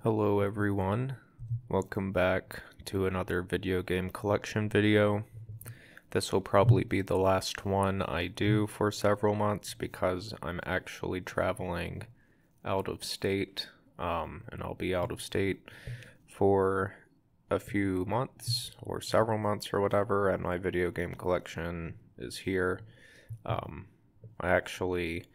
Hello everyone, welcome back to another video game collection video. This will probably be the last one I do for several months because I'm actually traveling out of state, and I'll be out of state for a few months or several months or whatever, and my video game collection is here. I actually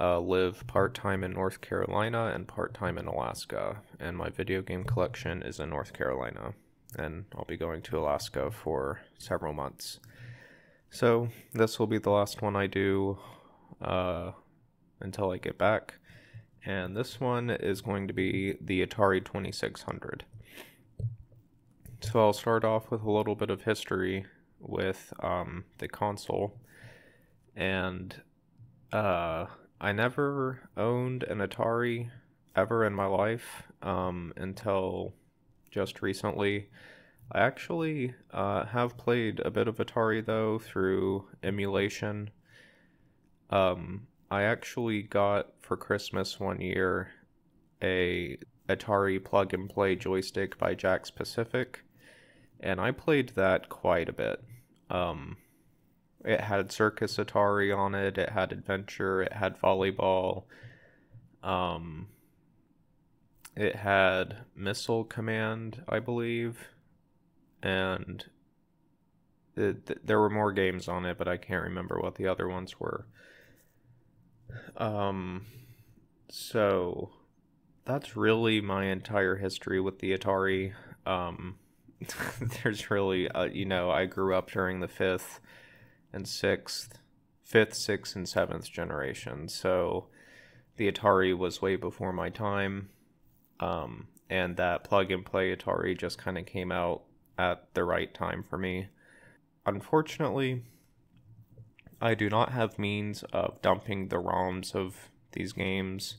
live part-time in North Carolina and part-time in Alaska, and my video game collection is in North Carolina, and I'll be going to Alaska for several months. So this will be the last one I do until I get back, and this one is going to be the Atari 2600. So I'll start off with a little bit of history with the console, and I never owned an Atari ever in my life until just recently. I actually have played a bit of Atari though through emulation. I actually got for Christmas one year a Atari plug-and-play joystick by Jack's Pacific, and I played that quite a bit. It had Circus Atari on it, it had Adventure, it had Volleyball, it had Missile Command, I believe, and there were more games on it, but I can't remember what the other ones were. So that's really my entire history with the Atari. There's really, I grew up during the fifth, sixth, and seventh generation. So the Atari was way before my time. And that plug and play Atari just kind of came out at the right time for me. Unfortunately, I do not have means of dumping the ROMs of these games.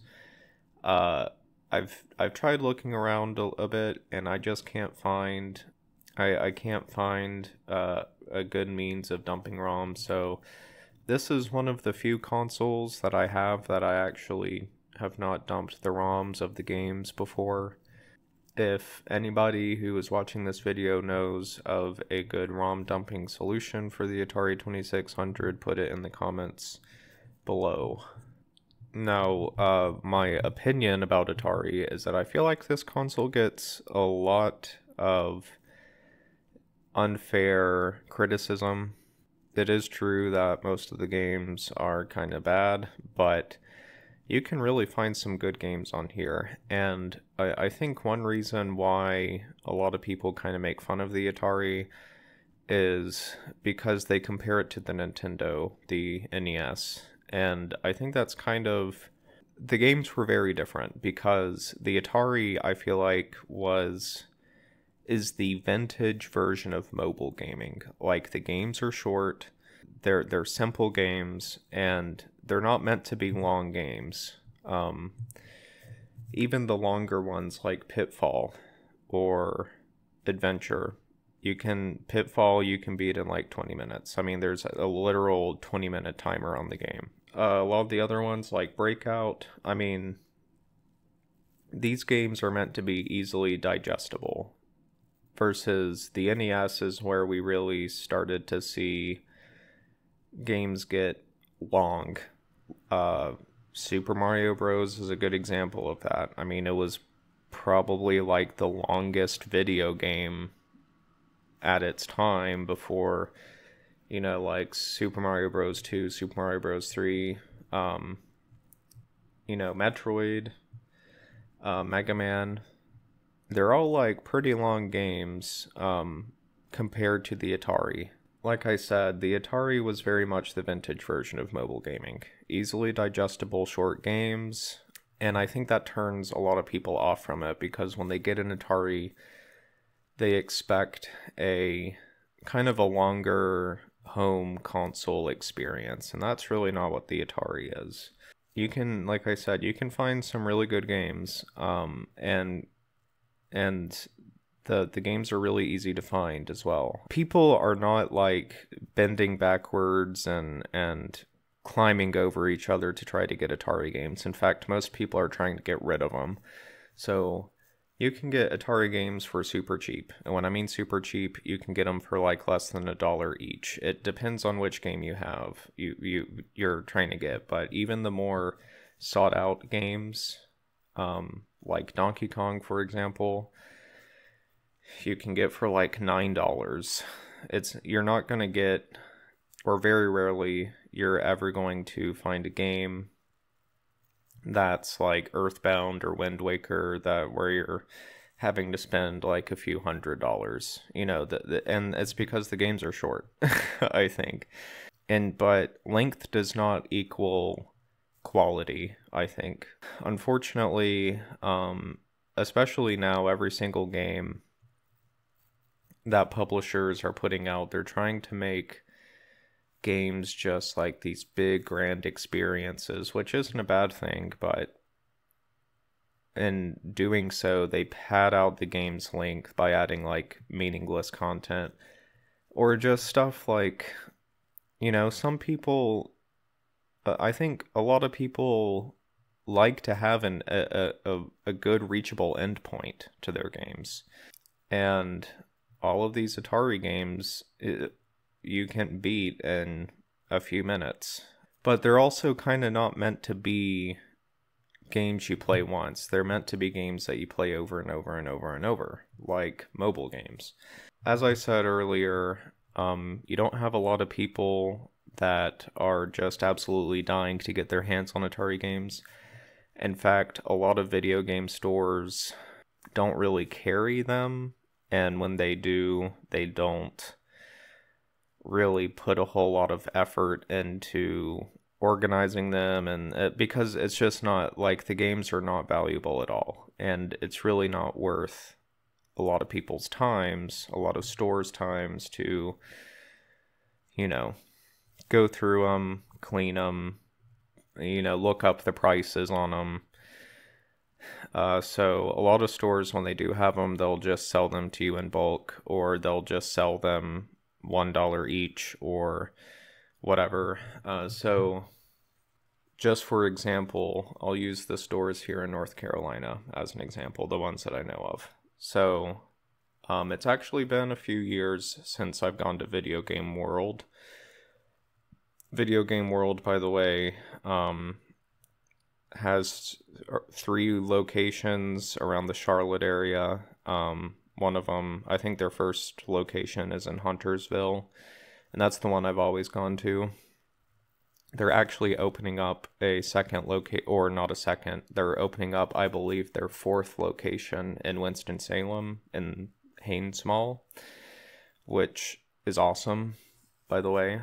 I've tried looking around a bit, and I just can't find I can't find a good means of dumping ROMs. So this is one of the few consoles that I have that I actually have not dumped the ROMs of the games before. If anybody who is watching this video knows of a good ROM dumping solution for the Atari 2600, put it in the comments below. Now, my opinion about Atari is that I feel like this console gets a lot of unfair criticism. It is true that most of the games are kind of bad, but you can really find some good games on here, and I think one reason why a lot of people kind of make fun of the Atari is because they compare it to the Nintendo, the NES, and I think that's kind of... The games were very different, because the Atari, I feel like, is the vintage version of mobile gaming. Like, the games are short, they're simple games, and they're not meant to be long games. Even the longer ones like Pitfall or Adventure, Pitfall you can beat in like 20 minutes. I mean, there's a literal 20-minute timer on the game. A lot of the other ones like Breakout, I mean, these games are meant to be easily digestible. Versus the NES is where we really started to see games get long. Super Mario Bros. Is a good example of that. I mean, it was probably like the longest video game at its time before, like Super Mario Bros. 2, Super Mario Bros. 3, Metroid, Mega Man. They're all like pretty long games compared to the Atari. Like I said, the Atari was very much the vintage version of mobile gaming. Easily digestible short games, and I think that turns a lot of people off from it, because when they get an Atari, they expect a kind of a longer home console experience, and that's really not what the Atari is. You can, like I said, you can find some really good games, and the games are really easy to find as well. People are not like bending backwards and climbing over each other to try to get Atari games. In fact, most people are trying to get rid of them. So you can get Atari games for super cheap. And when I mean super cheap, you can get them for like less than $1 each. It depends on which game you have, you're trying to get. But even the more sought out games, like Donkey Kong, for example, you can get for like $9. You're not going to get, or very rarely you're ever going to find a game that's like Earthbound or Wind Waker, that where you're having to spend like a few $100s, and it's because the games are short. I think. But length does not equal quality, I think. Unfortunately, especially now, every single game that publishers are putting out, they're trying to make games just like these big grand experiences, which isn't a bad thing, but in doing so they pad out the game's length by adding like meaningless content, or just stuff like, some people, I think a lot of people like to have a good reachable endpoint to their games, and all of these Atari games, you can beat in a few minutes. But they're also kind of not meant to be games you play once. They're meant to be games that you play over and over and over and over, like mobile games. As I said earlier, you don't have a lot of people that are just absolutely dying to get their hands on Atari games. In fact, a lot of video game stores don't really carry them, and when they do, they don't really put a whole lot of effort into organizing them, and because it's just not, like, the games are not valuable at all, and it's really not worth a lot of people's times, a lot of stores' times to, go through them, clean them, look up the prices on them. So a lot of stores, when they do have them, they'll just sell them to you in bulk, or they'll just sell them $1 each or whatever. So just for example, I'll use the stores here in North Carolina as an example, the ones that I know of. So it's actually been a few years since I've gone to Video Game World. Video Game World, by the way, has 3 locations around the Charlotte area. One of them, I think their first location is in Huntersville, and that's the one I've always gone to. They're actually opening up a second or not a second, they're opening up, I believe, their 4th location in Winston-Salem in Haynes Mall, which is awesome, by the way.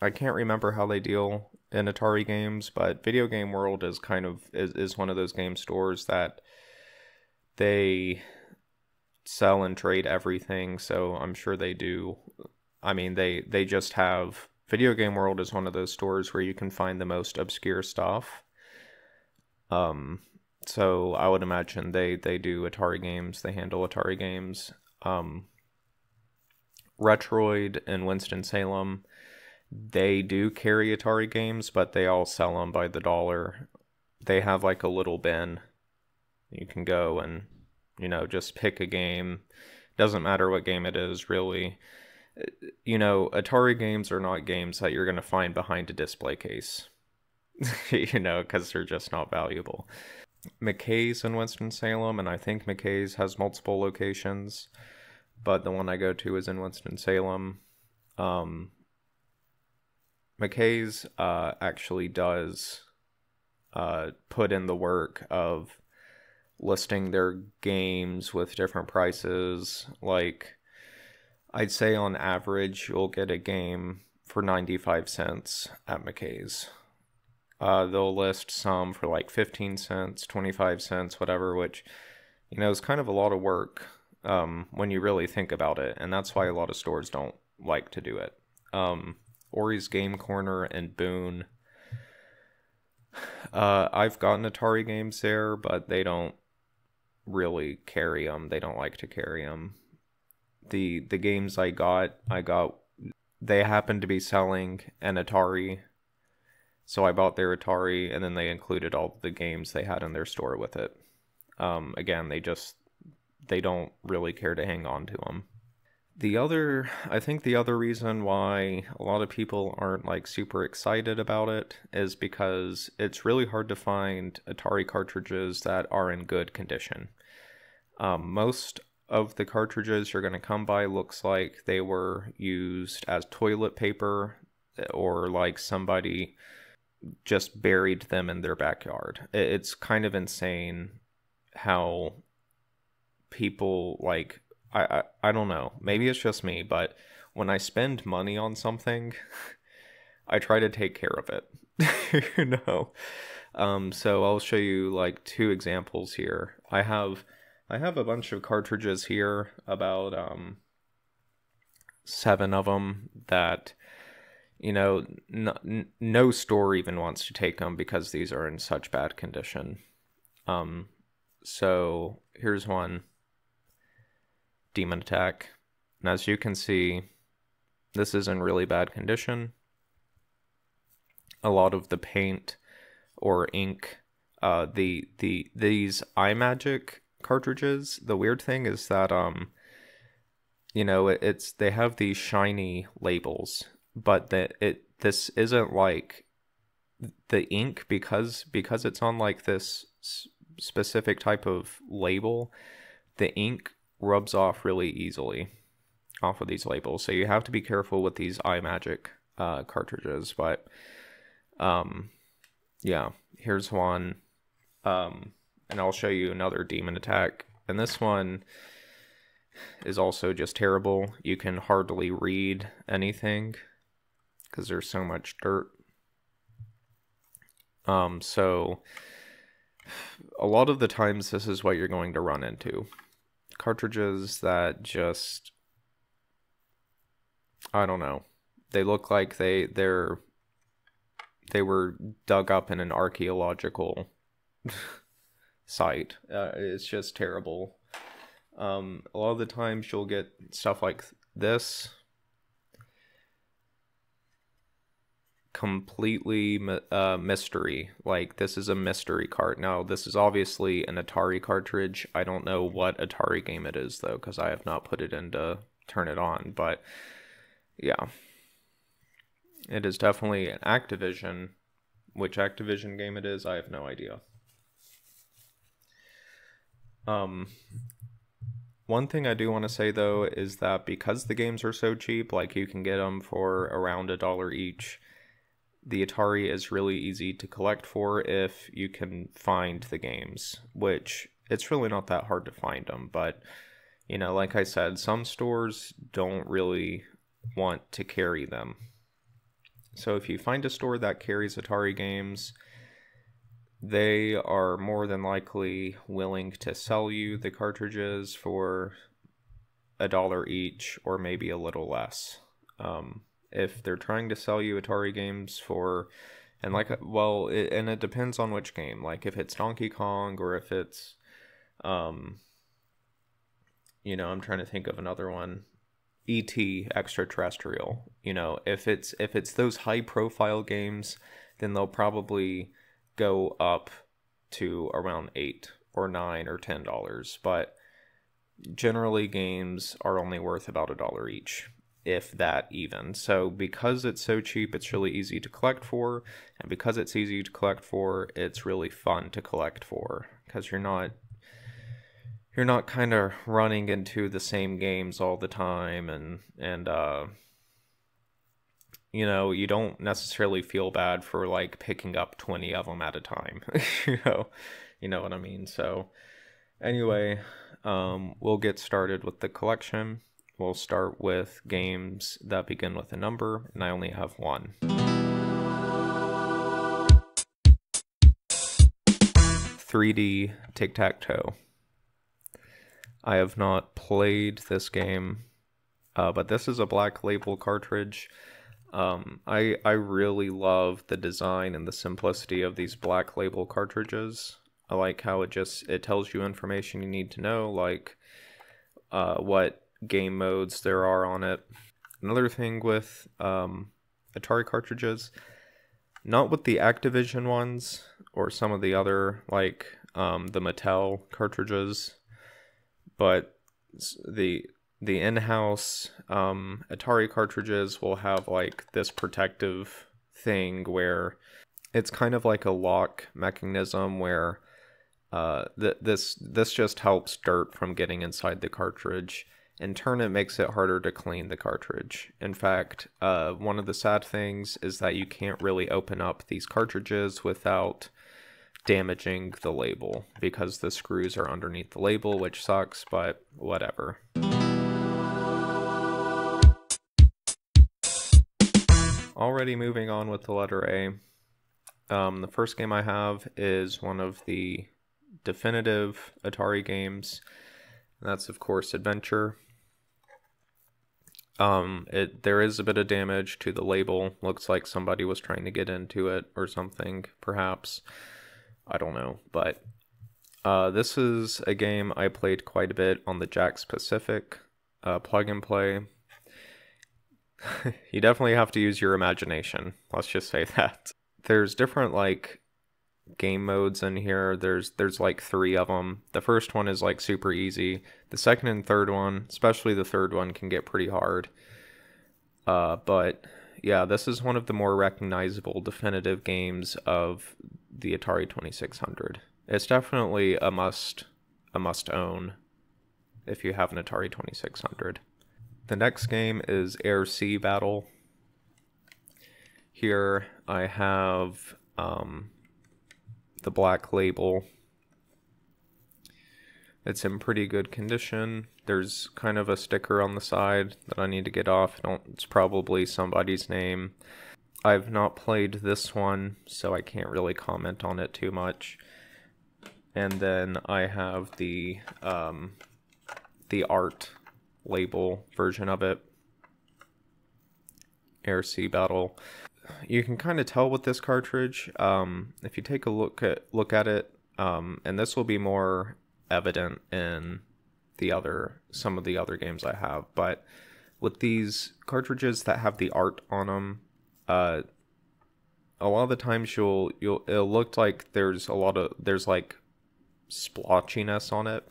I can't remember how they deal in Atari games, but Video Game World is is one of those game stores that they sell and trade everything, so I'm sure they do. I mean, they just have... Video Game World is one of those stores where you can find the most obscure stuff. So I would imagine they do Atari games, they handle Atari games. Retroid in Winston-Salem, they do carry Atari games, but they all sell them by the dollar. They have like a little bin. You can go and, just pick a game. Doesn't matter what game it is, really. Atari games are not games that you're going to find behind a display case. Because they're just not valuable. McKay's in Winston-Salem, and I think McKay's has multiple locations, but the one I go to is in Winston-Salem. McKay's actually does put in the work of listing their games with different prices. Like, I'd say on average you'll get a game for 95 cents at McKay's. They'll list some for like 15 cents, 25 cents, whatever, which, is kind of a lot of work when you really think about it, and that's why a lot of stores don't like to do it. Ori's Game Corner in Boone. I've gotten Atari games there, but they don't really carry them. They don't like to carry them. The games I got, they happened to be selling an Atari, So I bought their Atari, and then they included all the games they had in their store with it. Again, they don't really care to hang on to them. I think the other reason why a lot of people aren't like super excited about it is because it's really hard to find Atari cartridges that are in good condition. Most of the cartridges you're going to come by looks like they were used as toilet paper, or like somebody just buried them in their backyard. It's kind of insane how people like I don't know. Maybe it's just me, but when I spend money on something, I try to take care of it. you know. So I'll show you like two examples here. I have a bunch of cartridges here, about 7 of them that no store even wants to take them because these are in such bad condition. So here's one, Demon Attack. And as you can see, this is in really bad condition. A lot of the paint or ink, these iMagic cartridges, the weird thing is that they have these shiny labels, but this isn't like the ink, because it's on like this specific type of label. The ink rubs off really easily off of these labels, so you have to be careful with these iMagic cartridges. But yeah, here's one, and I'll show you another Demon Attack, and this one is also just terrible. You can hardly read anything because there's so much dirt. So a lot of the times this is what you're going to run into. Cartridges that just, I don't know. They look like they were dug up in an archaeological site. It's just terrible. A lot of the times you'll get stuff like this, completely mystery. Like, this is a mystery cart. Now, this is obviously an Atari cartridge. I don't know what Atari game it is, though, because I have not put it in to turn it on. But yeah, it is definitely an Activision. Which Activision game it is, I have no idea. One thing I do want to say, though, is that because the games are so cheap, like you can get them for around $1 each, the Atari is really easy to collect for if you can find the games, which it's really not that hard to find them. But, like I said, some stores don't really want to carry them. So if you find a store that carries Atari games, they are more than likely willing to sell you the cartridges for $1 each, or maybe a little less. If they're trying to sell you Atari games for, and it depends on which game. Like if it's Donkey Kong, or if it's, I'm trying to think of another one. E.T. Extraterrestrial. If it's those high profile games, then they'll probably go up to around $8 or $9 or $10. But generally games are only worth about $1 each, if that even. So because it's so cheap, it's really easy to collect for, and because it's easy to collect for, it's really fun to collect for, because you're not kind of running into the same games all the time, and you don't necessarily feel bad for like picking up 20 of them at a time. you know what I mean? So anyway, we'll get started with the collection. We'll start with games that begin with a number, and I only have one. 3D Tic-Tac-Toe. I have not played this game, but this is a Black Label cartridge. I really love the design and the simplicity of these Black Label cartridges. I like how it tells you information you need to know, like what game modes there are on it. Another thing with Atari cartridges, Not with the Activision ones or some of the other, like the Mattel cartridges, but the in-house Atari cartridges will have like this protective thing where it's kind of like a lock mechanism where this just helps dirt from getting inside the cartridge. In turn, it makes it harder to clean the cartridge. In fact, one of the sad things is that you can't really open up these cartridges without damaging the label because the screws are underneath the label, which sucks, but whatever. Already moving on with the letter A. The first game I have is one of the definitive Atari games. That's, of course, Adventure. There is a bit of damage to the label. Looks like somebody was trying to get into it or something, perhaps. I don't know, but this is a game I played quite a bit on the Jack's Pacific plug and play. You definitely have to use your imagination. Let's just say that. There's different like game modes in here. There's like 3 of them. The first one is like super easy. The second and third one, especially the third one, can get pretty hard. But yeah, this is one of the more recognizable definitive games of the Atari 2600. It's definitely a must own if you have an Atari 2600. The next game is Air-Sea Battle. Here I have the black label. It's in pretty good condition. There's kind of a sticker on the side that I need to get off. It's probably somebody's name. I've not played this one, so I can't really comment on it too much. And then I have the art label version of it. Air-Sea Battle. You can kind of tell with this cartridge, if you take a look at it, and this will be more evident in some of the other games I have, but with these cartridges that have the art on them, a lot of the times it'll look like there's like splotchiness on it.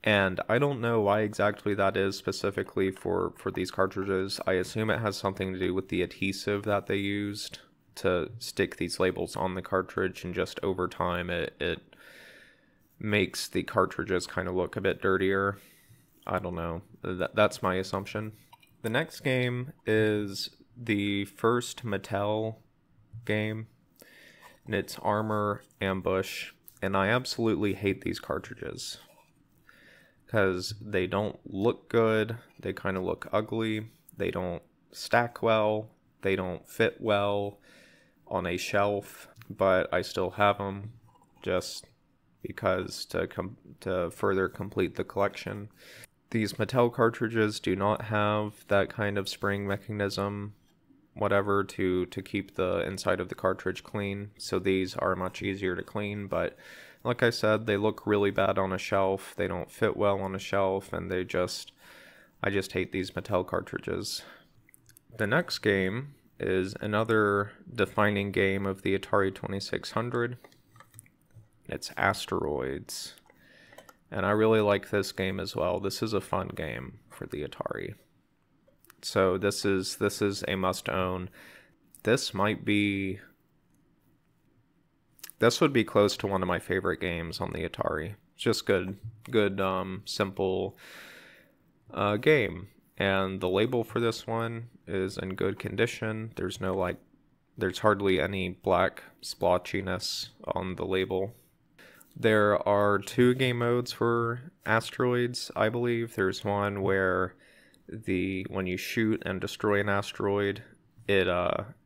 And I don't know why exactly that is specifically for these cartridges. I assume it has something to do with the adhesive that they used to stick these labels on the cartridge, and just over time it makes the cartridges kind of look a bit dirtier. I don't know. That's my assumption. The next game is the first Mattel game, and it's Armor Ambush, and I absolutely hate these cartridges because they don't look good, they kind of look ugly, they don't stack well, they don't fit well on a shelf, but I still have them just because to further complete the collection. These Mattel cartridges do not have that kind of spring mechanism, whatever, to keep the inside of the cartridge clean, so these are much easier to clean, but like I said, they look really bad on a shelf, they don't fit well on a shelf, and I just hate these Mattel cartridges. The next game is another defining game of the Atari 2600. It's Asteroids. And I really like this game as well. This is a fun game for the Atari. So this is a must own. This would be close to one of my favorite games on the Atari. It's just good, simple game. And the label for this one is in good condition. There's hardly any black splotchiness on the label. There are 2 game modes for Asteroids, I believe. There's one where when you shoot and destroy an asteroid, it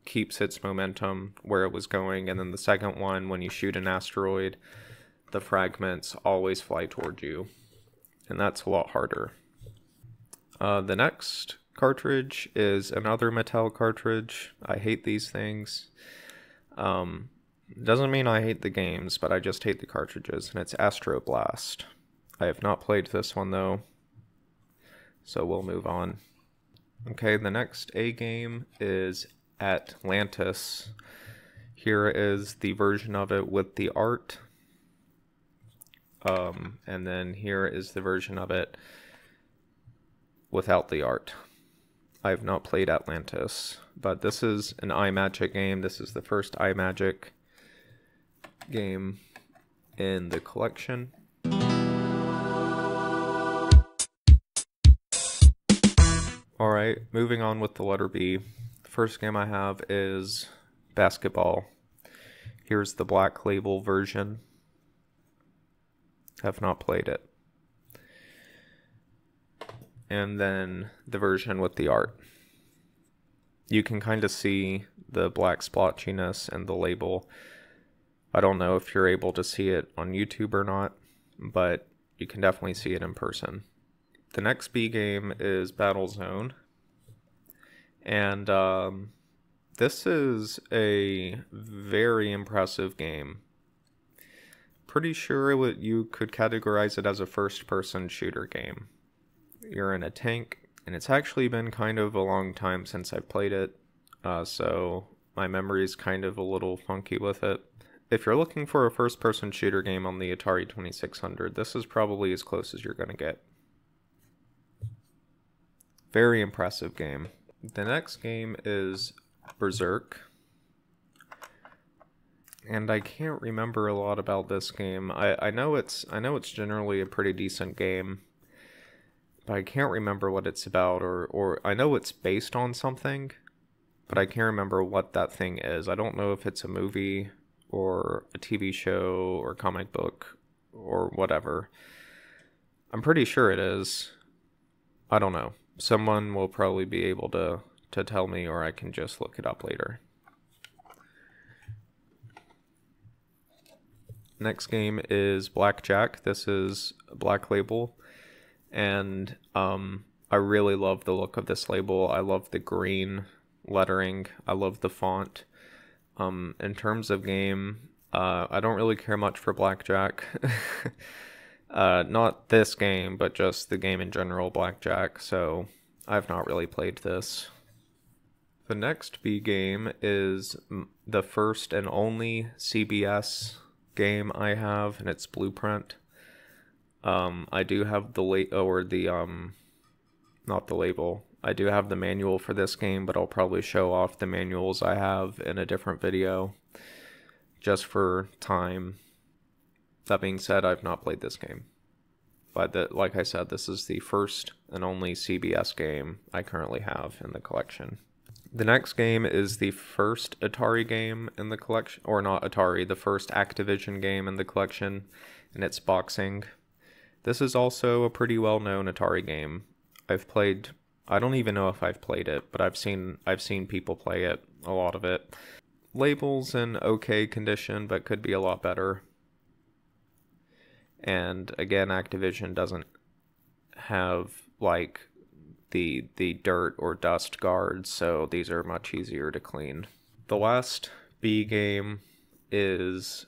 keeps its momentum where it was going, and then the second one, when you shoot an asteroid, the fragments always fly toward you, and that's a lot harder. The next cartridge is another Mattel cartridge. I hate these things. Doesn't mean I hate the games, but I just hate the cartridges, and it's Astro Blast. I have not played this one though, so we'll move on. Okay, the next A game is Atlantis. Here is the version of it with the art. And then here is the version of it without the art. I have not played Atlantis, but this is an iMagic game. This is the first iMagic game in the collection. Alright, moving on with the letter B. The first game I have is basketball. Here's the Black Label version. Have not played it. And then the version with the art. You can kind of see the black splotchiness and the label. I don't know if you're able to see it on YouTube or not, but you can definitely see it in person. The next B game is Battlezone. And this is a very impressive game. Pretty sure you could categorize it as a first-person shooter game. You're in a tank, and it's actually been kind of a long time since I've played it, so my memory is kind of a little funky with it. If you're looking for a first-person shooter game on the Atari 2600, this is probably as close as you're going to get. Very impressive game. The next game is Berserk. And I can't remember a lot about this game. I know it's generally a pretty decent game, but I can't remember what it's about, or I know it's based on something, but I can't remember what that thing is. I don't know if it's a movie or a TV show or comic book or whatever. I'm pretty sure it is. I don't know. Someone will probably be able to tell me, or I can just look it up later. Next game is Blackjack. This is Black Label, and I really love the look of this label. I love the green lettering. I love the font. In terms of game, I don't really care much for Blackjack. Not this game, but just the game in general, Blackjack, so I've not really played this. The next B game is the first and only CBS game I have, and it's Blueprint. I do have not the label. I do have the manual for this game, but I'll probably show off the manuals I have in a different video, just for time. That being said, I've not played this game. But like I said, this is the first and only CBS game I currently have in the collection. The next game is the first Atari game in the collection, or not Atari, the first Activision game in the collection, and it's Boxing. This is also a pretty well-known Atari game. I don't even know if I've played it, but I've seen people play it, a lot of it. Label's in okay condition, but could be a lot better. And again, Activision doesn't have like the dirt or dust guards, so these are much easier to clean. The last B game is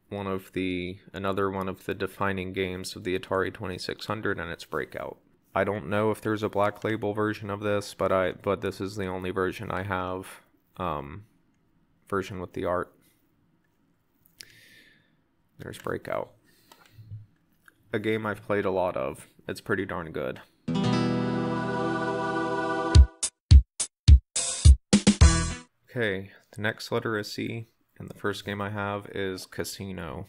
another one of the defining games of the Atari 2600, and it's Breakout. I don't know if there's a Black Label version of this, but this is the only version I have, version with the art. There's Breakout. A game I've played a lot of. It's pretty darn good. Okay, the next letter is C, and the first game I have is Casino.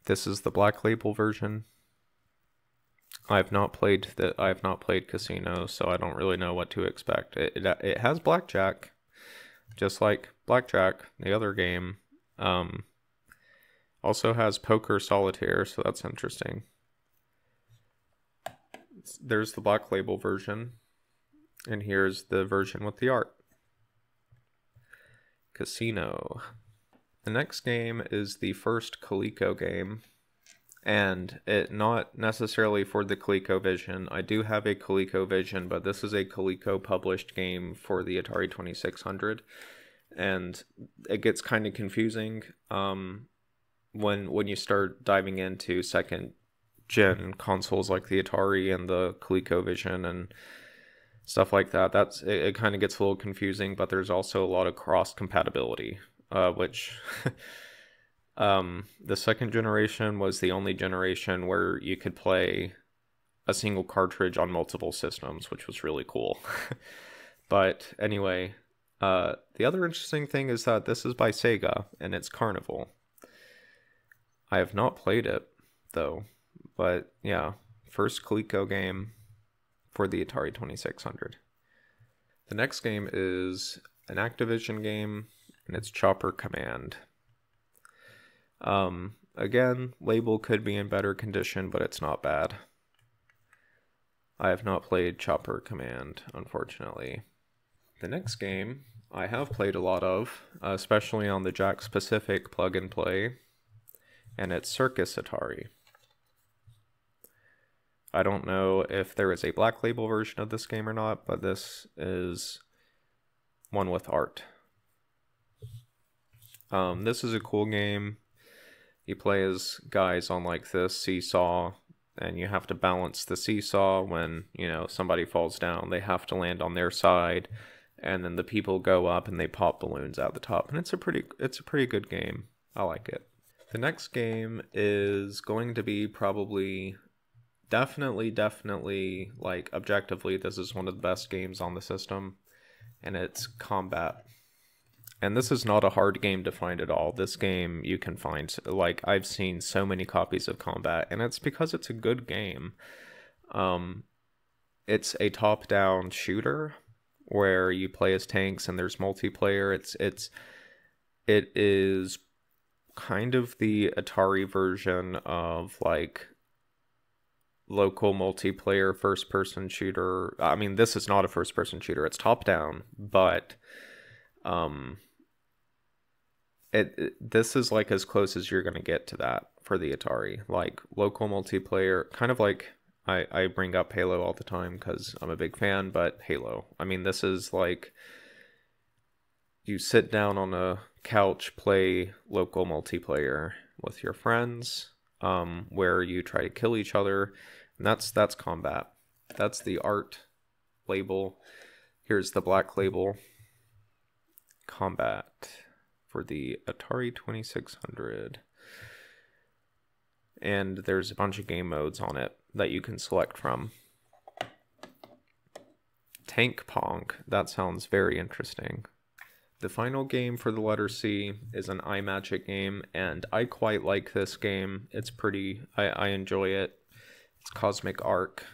This is the Black Label version. I have not played Casino, so I don't really know what to expect. It has Blackjack, just like Blackjack, the other game. Also has Poker Solitaire, so that's interesting. There's the Black Label version, and here's the version with the art. Casino. The next game is the first Coleco game, and it not necessarily for the ColecoVision. I do have a ColecoVision, but this is a Coleco published game for the Atari 2600, and it gets kind of confusing when you start diving into second gen consoles like the Atari and the ColecoVision, and stuff like that. It kind of gets a little confusing, but there's also a lot of cross compatibility, which the second generation was the only generation where you could play a single cartridge on multiple systems, which was really cool. But anyway, the other interesting thing is that this is by Sega and it's Carnival. I have not played it though, but yeah, first Coleco game for the Atari 2600. The next game is an Activision game, and it's Chopper Command. Again, label could be in better condition, but it's not bad. I have not played Chopper Command, unfortunately. The next game I have played a lot of, especially on the Jakks Pacific plug and play, and it's Circus Atari. I don't know if there is a black label version of this game or not, but this is one with art. This is a cool game. You play as guys on like this seesaw, and you have to balance the seesaw when, you know, somebody falls down. They have to land on their side, and then the people go up and they pop balloons out the top. And it's a pretty good game. I like it. The next game is going to be probably definitely, like, objectively, this is one of the best games on the system, and it's Combat. And this is not a hard game to find at all. This game you can find, like, I've seen so many copies of Combat, and it's because it's a good game. It's a top-down shooter where you play as tanks and there's multiplayer. It is kind of the Atari version of, like, local multiplayer first-person shooter. I mean, this is not a first-person shooter. It's top-down, but this is like as close as you're going to get to that for the Atari. Like, local multiplayer, kind of like I bring up Halo all the time because I'm a big fan, but Halo. I mean, this is like you sit down on a couch, play local multiplayer with your friends, where you try to kill each other, and that's Combat. That's the art label. Here's the black label. Combat for the Atari 2600. And there's a bunch of game modes on it that you can select from. Tank Pong. That sounds very interesting. The final game for the letter C is an iMagic game, and I quite like this game. It's pretty, I enjoy it. It's Cosmic Arc.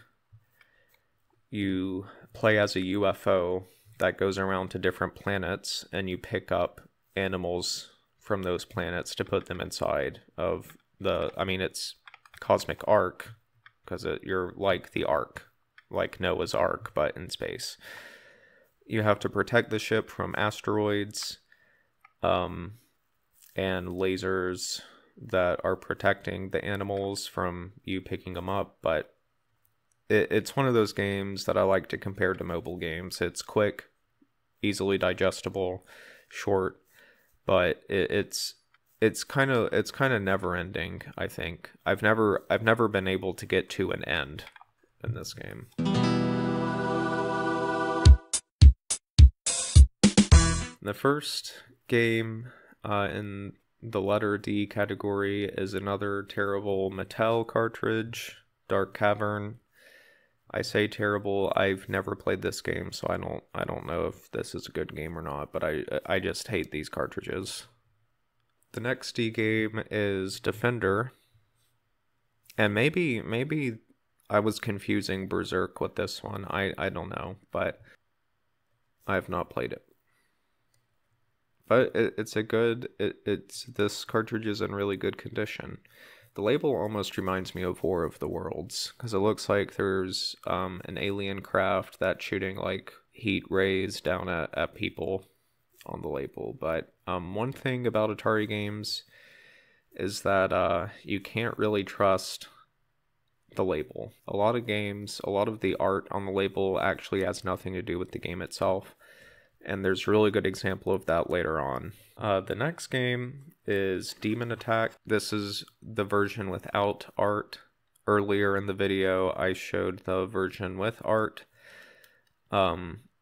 You play as a UFO that goes around to different planets, and you pick up animals from those planets to put them inside of the, I mean, it's Cosmic Arc, because you're like the Ark, like Noah's Ark, but in space. You have to protect the ship from asteroids, and lasers that are protecting the animals from you picking them up, but it's one of those games that I like to compare to mobile games. It's quick, easily digestible, short, but it's kind of never ending. I think I've never been able to get to an end in this game. The first game in the letter D category is another terrible Mattel cartridge, Dark Cavern. I say terrible. I've never played this game, so I don't know if this is a good game or not, but I just hate these cartridges. The next D game is Defender. And maybe I was confusing Berserk with this one. I don't know, but I have not played it. But it's a good, this cartridge is in really good condition. The label almost reminds me of War of the Worlds, because it looks like there's an alien craft that's shooting like heat rays down at people on the label. But one thing about Atari games is that you can't really trust the label. A lot of games, a lot of the art on the label actually has nothing to do with the game itself. And there's a really good example of that later on. The next game is Demon Attack. This is the version without art. Earlier in the video, I showed the version with art.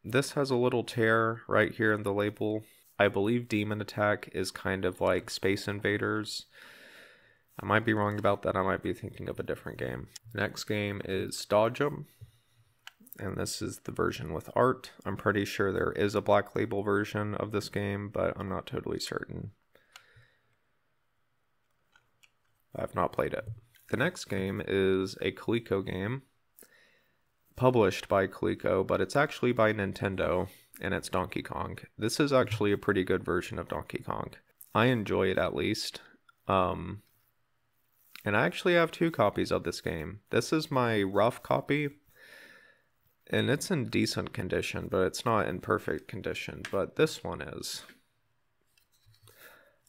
This has a little tear right here in the label. I believe Demon Attack is kind of like Space Invaders. I might be wrong about that. I might be thinking of a different game. The next game is Dodge 'em, and this is the version with art. I'm pretty sure there is a Black Label version of this game, but I'm not totally certain. I've not played it. The next game is a Coleco game, published by Coleco, but it's actually by Nintendo, and it's Donkey Kong. This is actually a pretty good version of Donkey Kong. I enjoy it at least. And I actually have 2 copies of this game. This is my rough copy, and it's in decent condition, but it's not in perfect condition, but this one is.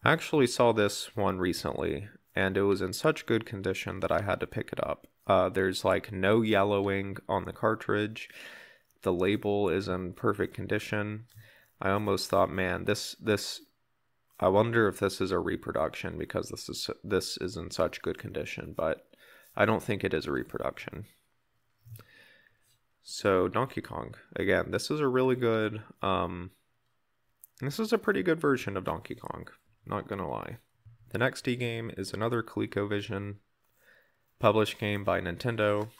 I actually saw this one recently, and it was in such good condition that I had to pick it up. There's like no yellowing on the cartridge. The label is in perfect condition. I almost thought, man, I wonder if this is a reproduction because this is in such good condition, but I don't think it is a reproduction. So Donkey Kong, again, this is a really good, this is a pretty good version of Donkey Kong, not gonna lie. The next game is another ColecoVision published game by Nintendo.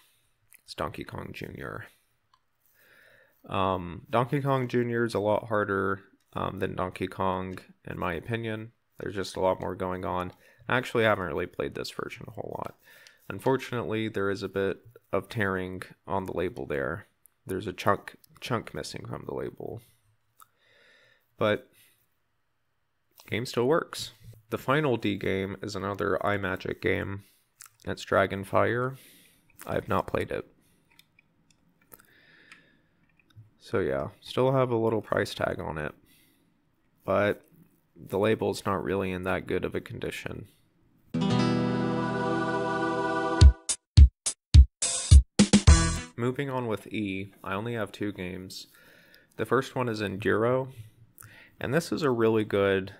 It's Donkey Kong Jr. Donkey Kong Jr. is a lot harder than Donkey Kong, in my opinion. There's just a lot more going on. I actually haven't really played this version a whole lot. Unfortunately, there is a bit of tearing on the label there. There's a chunk missing from the label. But game still works. The final D game is another iMagic game. It's Dragonfire. I have not played it. So yeah, still have a little price tag on it. But the label's not really in that good of a condition. Moving on with E, I only have 2 games. The first one is Enduro, and this is a really good,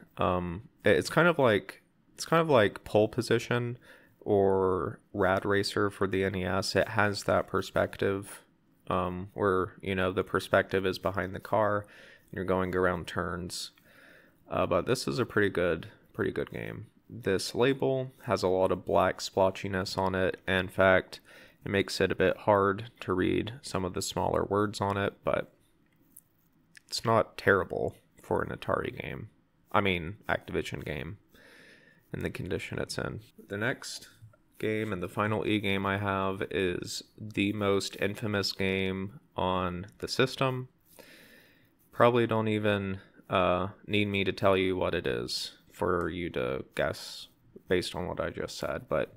it's kind of like Pole Position or Rad Racer for the NES. It has that perspective where, you know, the perspective is behind the car and you're going around turns. But this is a pretty good game. This label has a lot of black splotchiness on it. In fact, it makes it a bit hard to read some of the smaller words on it, but it's not terrible for an Atari game. I mean, Activision game in the condition it's in. The next game and the final E game I have is the most infamous game on the system. Probably don't even need me to tell you what it is for you to guess based on what I just said, but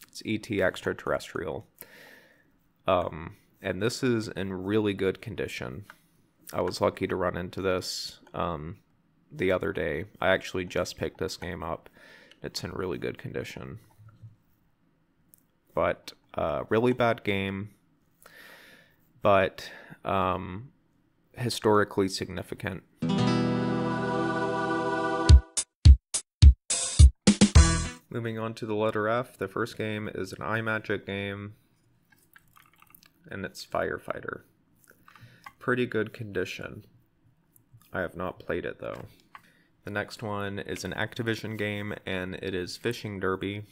it's E.T. Extraterrestrial. And this is in really good condition. I was lucky to run into this the other day. I actually just picked this game up. It's in really good condition. But really bad game, but historically significant. Moving on to the letter F, the first game is an iMagic game, and it's Firefighter. Pretty good condition. I have not played it though. The next one is an Activision game, and it is Fishing Derby.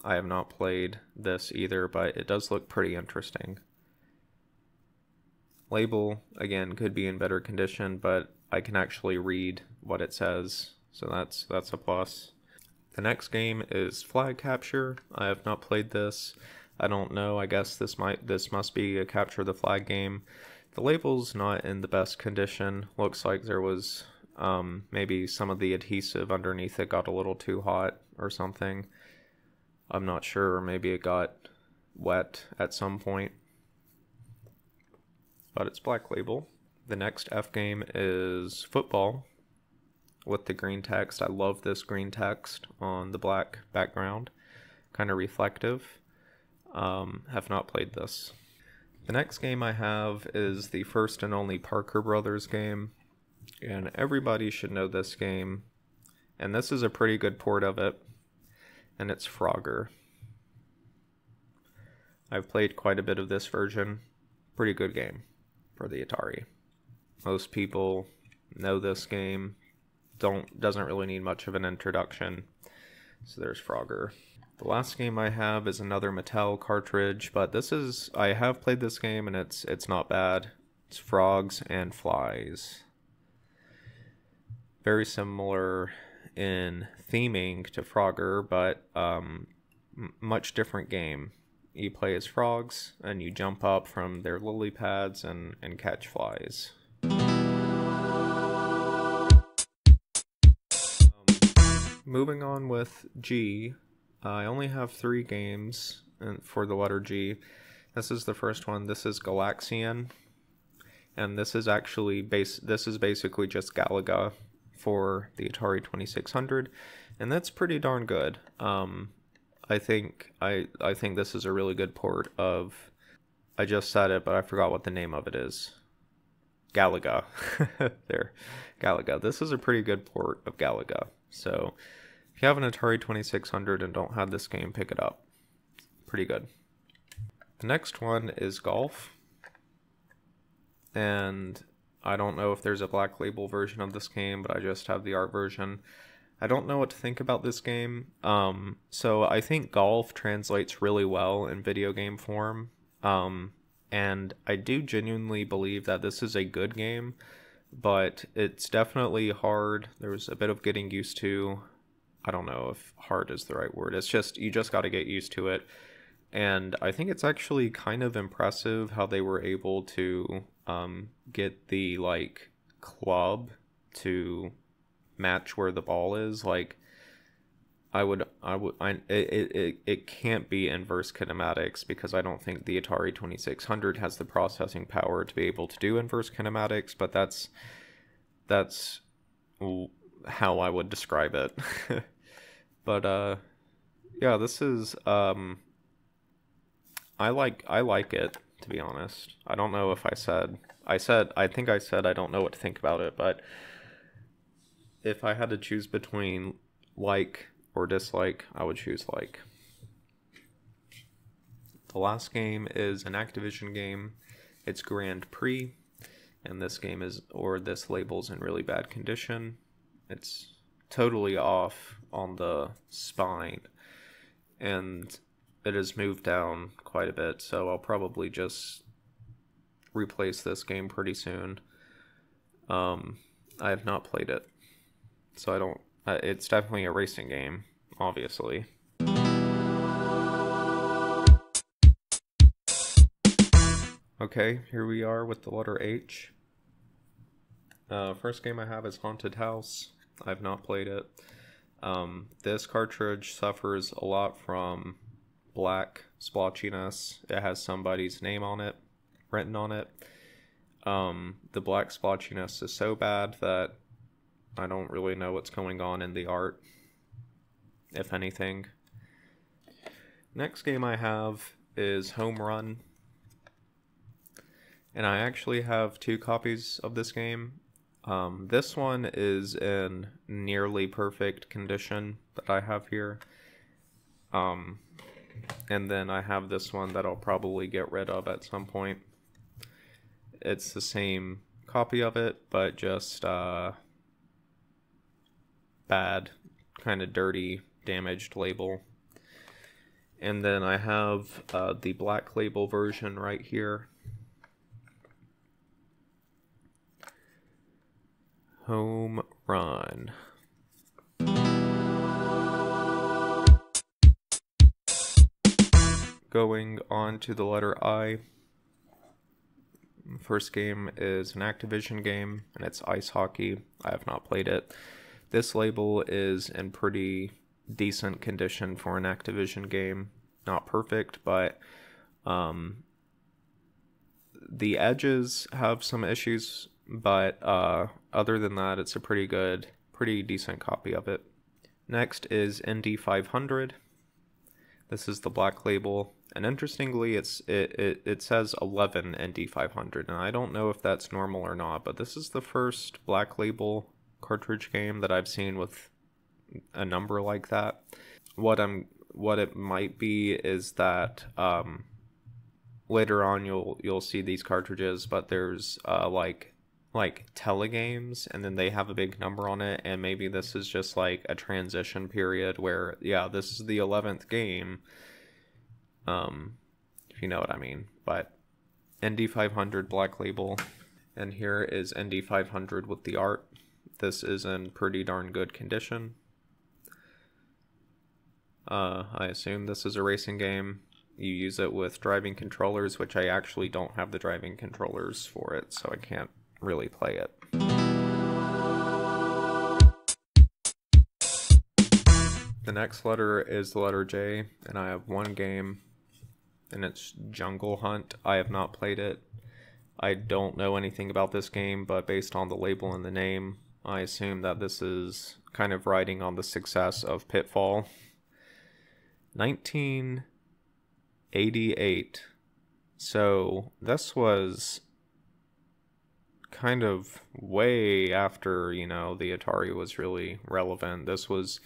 I have not played this either, but it does look pretty interesting. Label, again, could be in better condition, but I can actually read what it says, so that's a plus. The next game is Flag Capture. I have not played this. I don't know. I guess this must be a capture the flag game. The label's not in the best condition. Looks like there was maybe some of the adhesive underneath it got a little too hot or something. I'm not sure. Or maybe it got wet at some point. But it's Black Label. The next F game is Football with the green text. I love this green text on the black background. Kind of reflective. Have not played this. The next game I have is the first and only Parker Brothers game. And everybody should know this game. And this is a pretty good port of it. And it's Frogger. I've played quite a bit of this version. Pretty good game. for the Atari. Most people know this game. Doesn't really need much of an introduction. So there's Frogger. The last game I have is another Mattel cartridge, but I have played this game and it's not bad. It's Frogs and Flies. Very similar in theming to Frogger, but much different game. You play as frogs and you jump up from their lily pads and catch flies. Moving on with G, I only have 3 games for the letter G. This is the first one. This is Galaxian, and this is actually basically just Galaga for the Atari 2600, and that's pretty darn good. I think this is a really good port of. I just said it, but I forgot what the name of it is. Galaga. There, Galaga. This is a pretty good port of Galaga. So if you have an Atari 2600 and don't have this game, pick it up. Pretty good. The next one is Golf. And I don't know if there's a Black Label version of this game, but I just have the art version. I don't know what to think about this game. So I think Golf translates really well in video game form. And I do genuinely believe that this is a good game, but it's definitely hard. There's a bit of getting used to. I don't know if hard is the right word. It's just, you just got to get used to it. And I think it's actually kind of impressive how they were able to get the like club to match where the ball is. Like it can't be inverse kinematics, because I don't think the Atari 2600 has the processing power to be able to do inverse kinematics, but that's how I would describe it. But yeah, this is I like it, to be honest. I don't know if I think I said I don't know what to think about it, but if I had to choose between like or dislike, I would choose like. The last game is an Activision game. It's Grand Prix, and this label's in really bad condition. It's totally off on the spine, and it has moved down quite a bit, so I'll probably just replace this game pretty soon. I have not played it, so I don't. It's definitely a racing game, obviously. Okay, here we are with the letter H. First game I have is Haunted House. I've not played it. This cartridge suffers a lot from black splotchiness. It has somebody's name on it, written on it. The black splotchiness is so bad that I don't really know what's going on in the art, if anything. Next game I have is Home Run, and I actually have 2 copies of this game. This one is in nearly perfect condition that I have here. And then I have this one that I'll probably get rid of at some point. It's the same copy of it, but just bad, kind of dirty, damaged label. And then I have the Black Label version right here. Home Run. Going on to the letter I. First game is an Activision game, and it's Ice Hockey. I have not played it. This label is in pretty decent condition for an Activision game. Not perfect, but the edges have some issues, but other than that, it's a pretty decent copy of it. Next is Indy 500. This is the Black Label, and interestingly, it says 11 Indy 500, and I don't know if that's normal or not, but this is the first Black Label cartridge game that I've seen with a number like that. What it might be is that later on you'll see these cartridges, but there's like telegames, and then they have a big number on it, and maybe this is just like a transition period where, yeah, this is the 11th game, if you know what I mean. But ND500 Black Label, and here is ND500 with the art. This is in pretty darn good condition. I assume this is a racing game. You use it with driving controllers, which I actually don't have the driving controllers for it, so I can't really play it. The next letter is the letter J, and I have one game, and it's Jungle Hunt. I have not played it. I don't know anything about this game, but based on the label and the name, I assume that this is kind of riding on the success of Pitfall. 1988. So this was kind of way after, you know, the Atari was really relevant. This was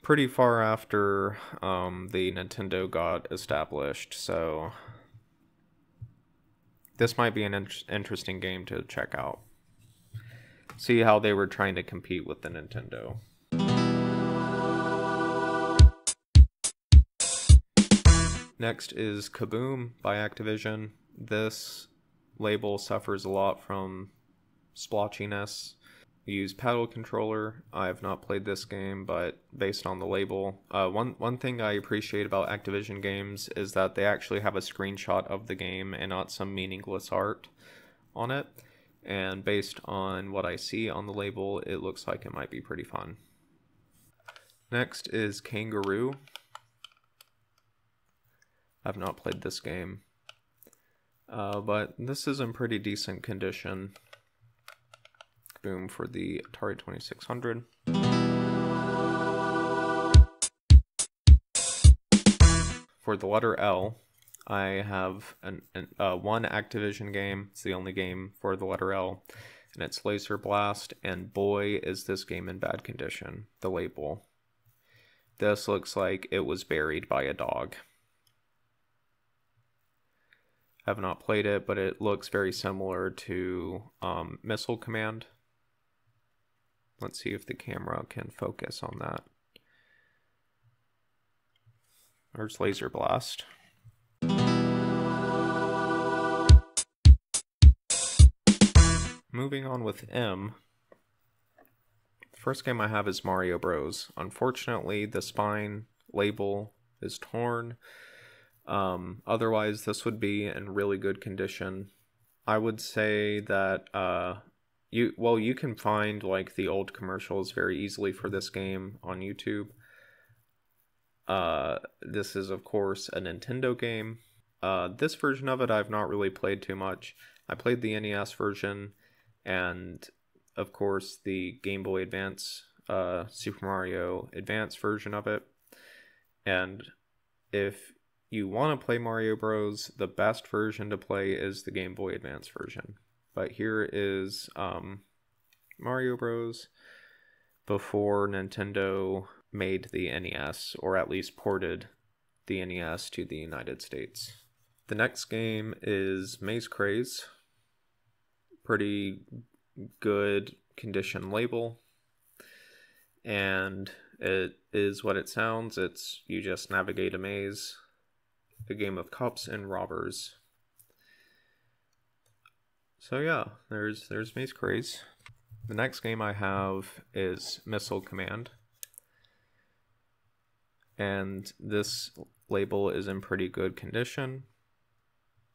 pretty far after the Nintendo got established, so this might be an interesting game to check out. See how they were trying to compete with the Nintendo. Next is Kaboom by Activision. This label suffers a lot from splotchiness. Use paddle controller. I have not played this game, but based on the label, one thing I appreciate about Activision games is that they actually have a screenshot of the game and not some meaningless art on it. And based on what I see on the label, it looks like it might be pretty fun. Next is Kangaroo. I've not played this game, but this is in pretty decent condition. Boom for the Atari 2600. For the letter L, I have one Activision game. It's the only game for the letter L, and it's Laser Blast, and boy is this game in bad condition. The label. This looks like it was buried by a dog. Have not played it, but it looks very similar to Missile Command. Let's see if the camera can focus on that. There's Laser Blast. Moving on with M. The first game I have is Mario Bros. Unfortunately, the spine label is torn. Otherwise, this would be in really good condition. I would say that you can find like the old commercials very easily for this game on YouTube. This is of course a Nintendo game. This version of it I've not really played too much. I played the NES version and of course the Game Boy Advance, Super Mario Advance version of it. And if you want to play Mario Bros, the best version to play is the Game Boy Advance version. But here is Mario Bros before Nintendo made the NES, or at least ported the NES to the United States. The next game is Maze Craze. Pretty good condition label. And it is what it sounds. It's you just navigate a maze. A game of cops and robbers. So yeah, there's Maze Craze. The next game I have is Missile Command. And this label is in pretty good condition.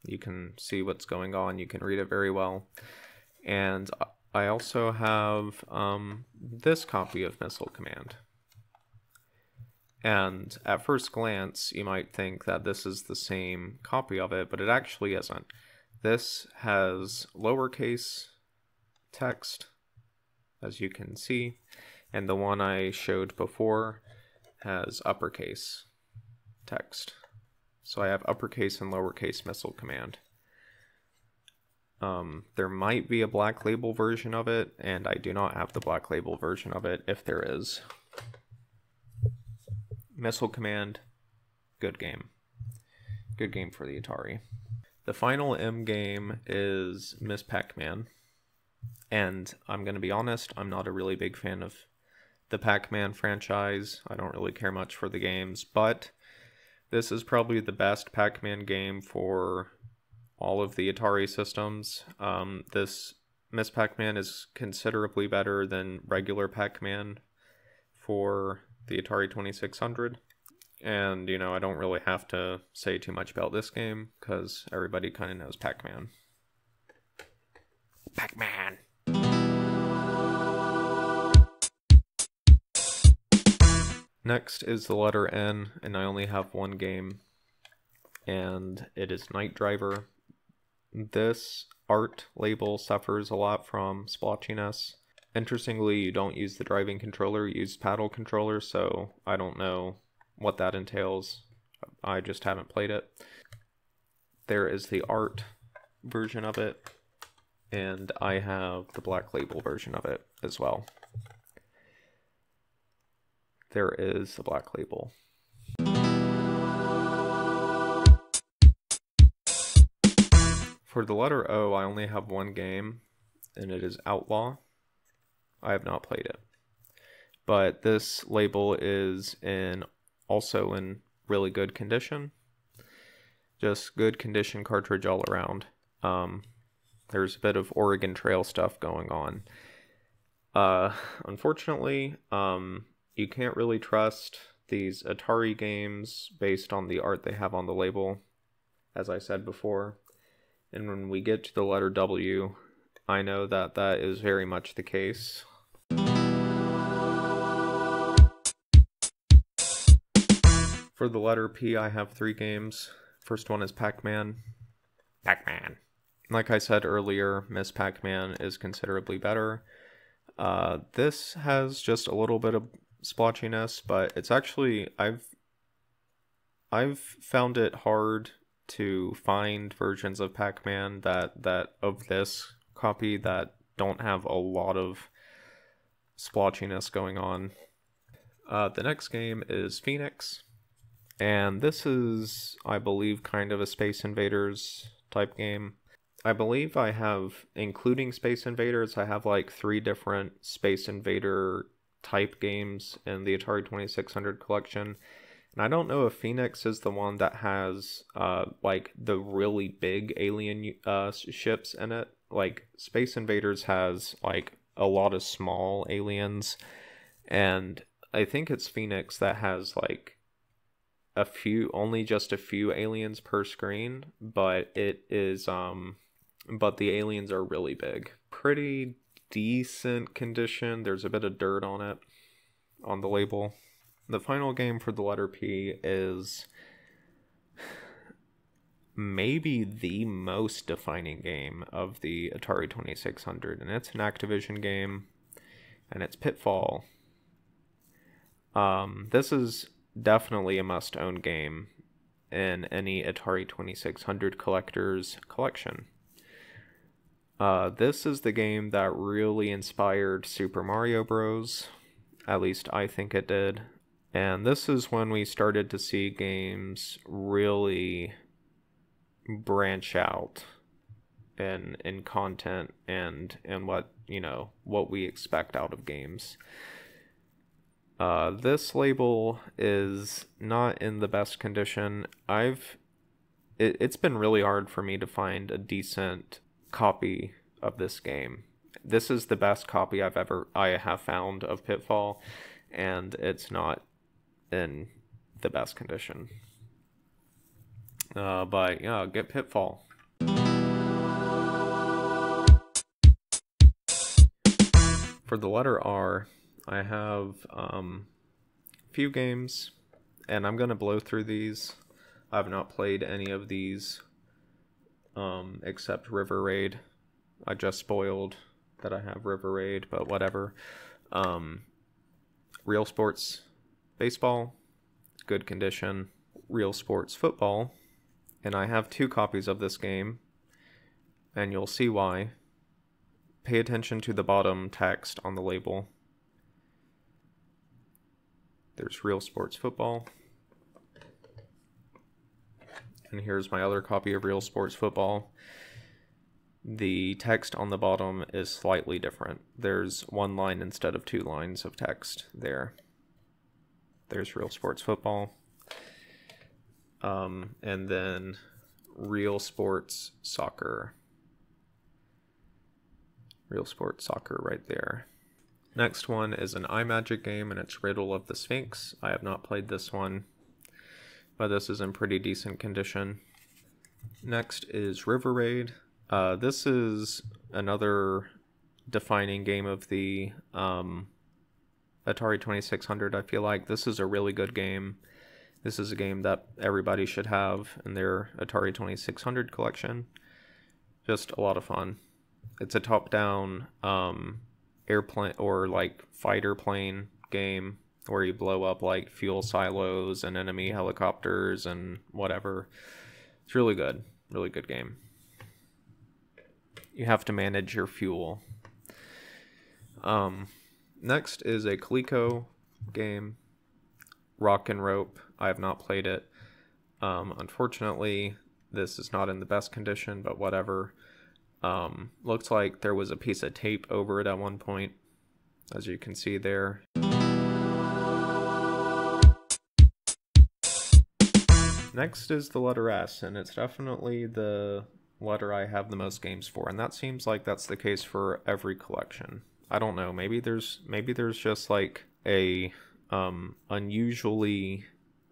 You can see what's going on, you can read it very well. And I also have this copy of Missile Command. And at first glance, you might think that this is the same copy of it, but it actually isn't. This has lowercase text, as you can see, and the one I showed before has uppercase text. So I have uppercase and lowercase Missile Command. There might be a Black Label version of it, and I do not have the Black Label version of it, if there is. Missile Command, good game. Good game for the Atari. The final M game is Miss Pac-Man. And I'm going to be honest, I'm not a really big fan of the Pac-Man franchise. I don't really care much for the games, but this is probably the best Pac-Man game for all of the Atari systems. This Miss Pac-Man is considerably better than regular Pac-Man for the Atari 2600. And, you know, I don't really have to say too much about this game, because everybody kind of knows Pac-Man. Pac-Man! Next is the letter N, and I only have one game, and it is Night Driver. This art label suffers a lot from splotchiness. Interestingly, you don't use the driving controller, you use paddle controller, so I don't know what that entails. I just haven't played it. There is the art version of it, and I have the black label version of it as well. There is the black label. For the letter O, I only have one game, and it is Outlaw. I have not played it. But this label is also in really good condition. Just good condition cartridge all around. There's a bit of Oregon Trail stuff going on. Unfortunately, you can't really trust these Atari games based on the art they have on the label, as I said before. And when we get to the letter W, I know that that is very much the case. For the letter P, I have 3 games. First one is Pac-Man. Pac-Man. Like I said earlier, Miss Pac-Man is considerably better. This has just a little bit of splotchiness, but it's actually, I've found it hard to find versions of Pac-Man that of this copy that don't have a lot of splotchiness going on. The next game is Phoenix. And this is, I believe, kind of a Space Invaders type game. I believe I have, including Space Invaders, I have like 3 different Space Invader type games in the Atari 2600 collection. And I don't know if Phoenix is the one that has like the really big alien ships in it. Like Space Invaders has like a lot of small aliens. And I think it's Phoenix that has like only just a few aliens per screen, but it is but the aliens are really big. Pretty decent condition. There's a bit of dirt on it on the label. The final game for the letter P is maybe the most defining game of the Atari 2600, and it's an Activision game, and it's Pitfall. This is definitely a must-own game in any Atari 2600 collector's collection. This is the game that really inspired Super Mario Bros. At least I think it did. And this is when we started to see games really branch out in content and what, you know, what we expect out of games. This label is not in the best condition. It's been really hard for me to find a decent copy of this game. This is the best copy I have found of Pitfall, and it's not in the best condition. But yeah, get Pitfall. For the letter R, I have a few games, and I'm gonna blow through these. I have not played any of these except River Raid. I just spoiled that I have River Raid, but whatever. Real Sports Baseball, good condition. Real Sports Football, and I have 2 copies of this game, and you'll see why. Pay attention to the bottom text on the label. There's Real Sports Football. And here's my other copy of Real Sports Football. The text on the bottom is slightly different. There's one line instead of two lines of text there. There's Real Sports Football. And then Real Sports Soccer. Real Sports Soccer right there. Next one is an iMagic game, and it's Riddle of the Sphinx. I have not played this one, but this is in pretty decent condition. Next is River Raid. This is another defining game of the Atari 2600, I feel like. This is a really good game. This is a game that everybody should have in their Atari 2600 collection. Just a lot of fun. It's a top-down airplane or like fighter plane game where you blow up like fuel silos and enemy helicopters and whatever. It's really good. Really good game. You have to manage your fuel. Next is a Coleco game, Rock and Rope. I have not played it. Unfortunately, this is not in the best condition, but whatever. Looks like there was a piece of tape over it at one point, as you can see there. Next is the letter S, and it's definitely the letter I have the most games for, and that seems like that's the case for every collection. I don't know, maybe there's just like a unusually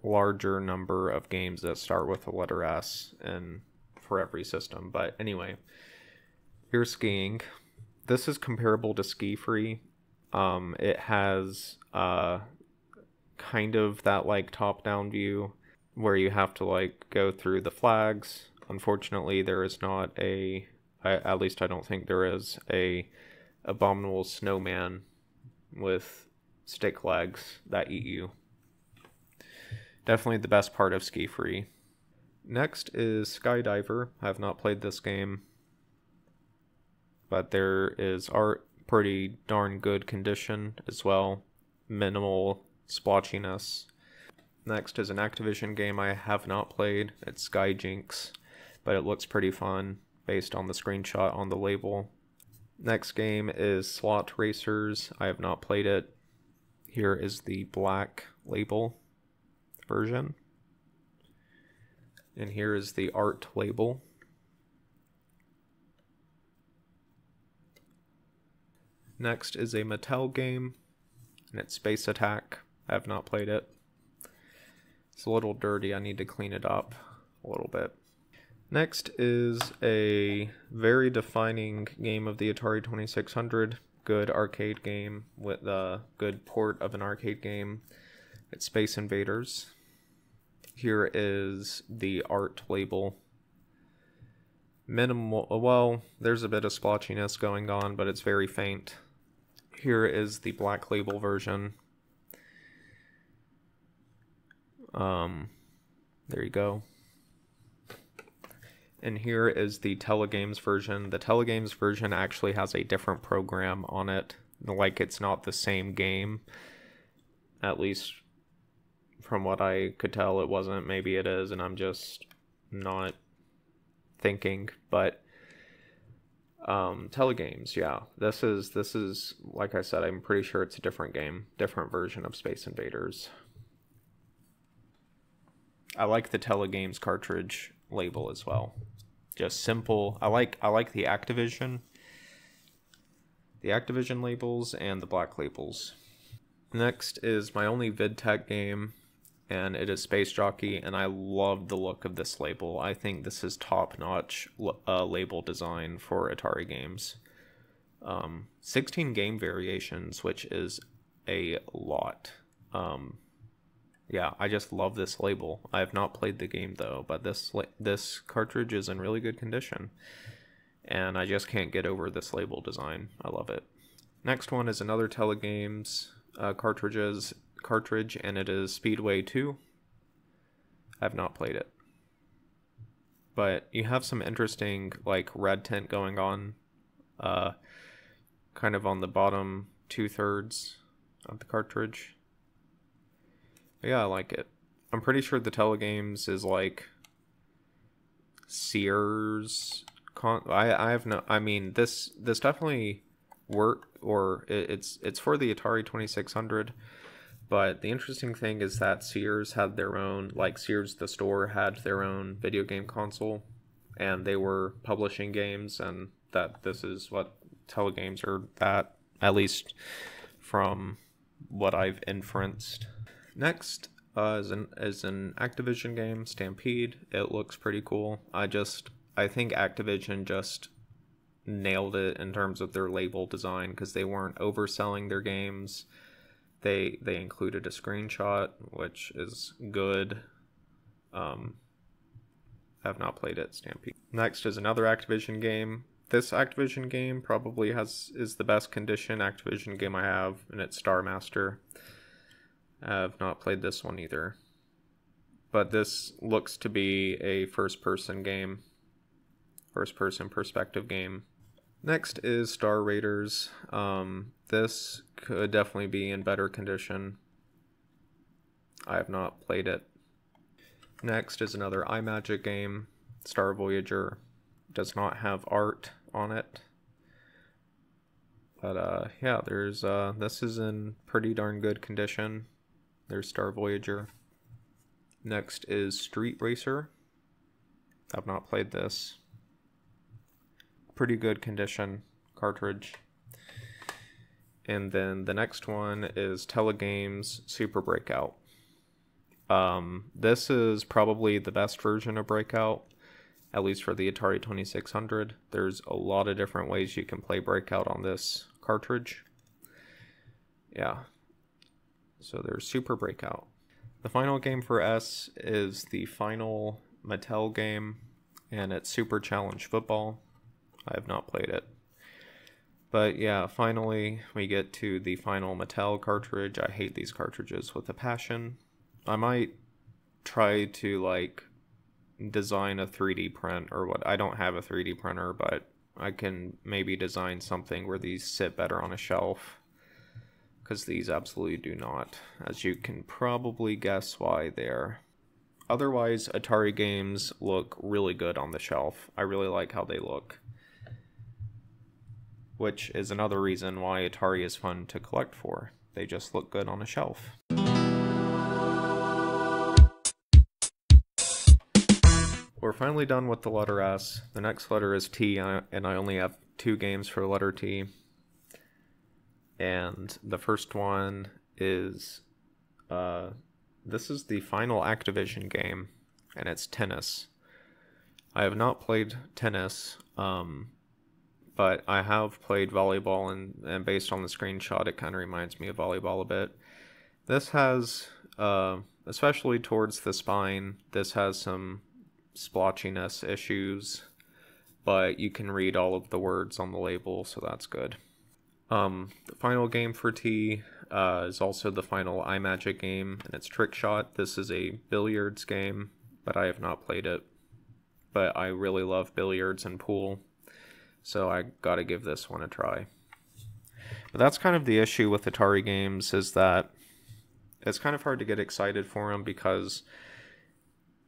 larger number of games that start with the letter S and for every system. But anyway, here's Skiing. This is comparable to Ski Free. It has kind of that like top-down view where you have to like go through the flags. Unfortunately, there is not at least I don't think there is a abominable snowman with stick legs that eat you. Definitely the best part of Ski Free. Next is Skydiver. I have not played this game, but there is art, pretty darn good condition as well. Minimal splotchiness. Next is an Activision game I have not played. It's Skyjinx, but it looks pretty fun based on the screenshot on the label. Next game is Slot Racers. I have not played it. Here is the black label version. And here is the art label. Next is a Mattel game, and it's Space Attack. I have not played it. It's a little dirty. I need to clean it up a little bit. Next is a very defining game of the Atari 2600. Good arcade game with a good port of an arcade game. It's Space Invaders. Here is the art label. Minimal, well, there's a bit of splotchiness going on, but it's very faint. Here is the black label version. There you go. And here is the Telegames version. The Telegames version actually has a different program on it. Like, it's not the same game. At least from what I could tell, it wasn't. Maybe it is, and I'm just not thinking. But Telegames, yeah. This is like I said, I'm pretty sure it's a different game, different version of Space Invaders. I like the Telegames cartridge label as well. Just simple. I like the Activision labels and the black labels. Next is my only VidTech game, and it is Space Jockey, and I love the look of this label. I think this is top-notch label design for Atari games. 16 game variations, which is a lot. Yeah, I just love this label. I have not played the game though, but this cartridge is in really good condition, and I just can't get over this label design. I love it. Next one is another Telegames cartridge, and it is Speedway 2. I have not played it, but you have some interesting like red tint going on, kind of on the bottom 2/3 of the cartridge. But yeah, I like it. I'm pretty sure the Telegames is like Sears. I have no. I mean, this definitely it's for the Atari 2600. But the interesting thing is that Sears had their own, like Sears the store had their own video game console, and they were publishing games, and that this is what telegames are at least from what I've inferenced. Next is an Activision game, Stampede. It looks pretty cool. I think Activision just nailed it in terms of their label design because they weren't overselling their games. They included a screenshot, which is good. Have not played it, Stampede. Next is another Activision game. This Activision game probably is the best condition Activision game I have, and it's Star Master. I have not played this one either. But this looks to be a first-person game. First-person perspective game. Next is Star Raiders. This could definitely be in better condition. I have not played it. Next is another iMagic game, Star Voyager. Does not have art on it. But yeah, there's this is in pretty darn good condition. There's Star Voyager. Next is Street Racer. I've not played this. Pretty good condition cartridge. And then the next one is Telegames Super Breakout. This is probably the best version of Breakout, at least for the Atari 2600. There's a lot of different ways you can play Breakout on this cartridge. Yeah. So there's Super Breakout. The final game for S is the final Mattel game, and it's Super Challenge Football. I have not played it. But yeah, finally we get to the final Mattel cartridge. I hate these cartridges with a passion. I might try to like design a 3D print or what. I don't have a 3D printer, but I can maybe design something where these sit better on a shelf, because these absolutely do not, as you can probably guess why there. Otherwise, Atari games look really good on the shelf. I really like how they look, which is another reason why Atari is fun to collect for. They just look good on a shelf. We're finally done with the letter S. The next letter is T, and I only have 2 games for letter T. And the first one is, this is the final Activision game, and it's tennis. I have not played tennis, but I have played volleyball, and based on the screenshot, it kind of reminds me of volleyball a bit. This has, especially towards the spine, this has some splotchiness issues, but you can read all of the words on the label, so that's good. The final game for T is also the final iMagic game, and it's Trick Shot. This is a billiards game, but I have not played it. But I really love billiards and pool, so I gotta give this one a try. But that's kind of the issue with Atari games, is that it's kind of hard to get excited for them because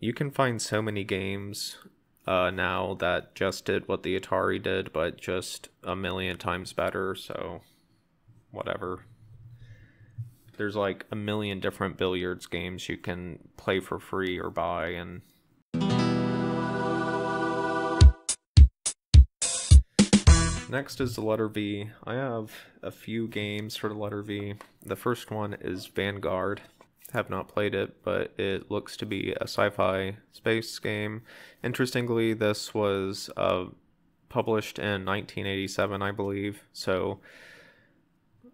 you can find so many games now that just did what the Atari did, but just a million times better, so whatever. There's like a million different billiards games you can play for free or buy, and next is the letter V. I have a few games for the letter V. The first one is Vanguard. Have not played it, but it looks to be a sci-fi space game. Interestingly, this was published in 1987, I believe. So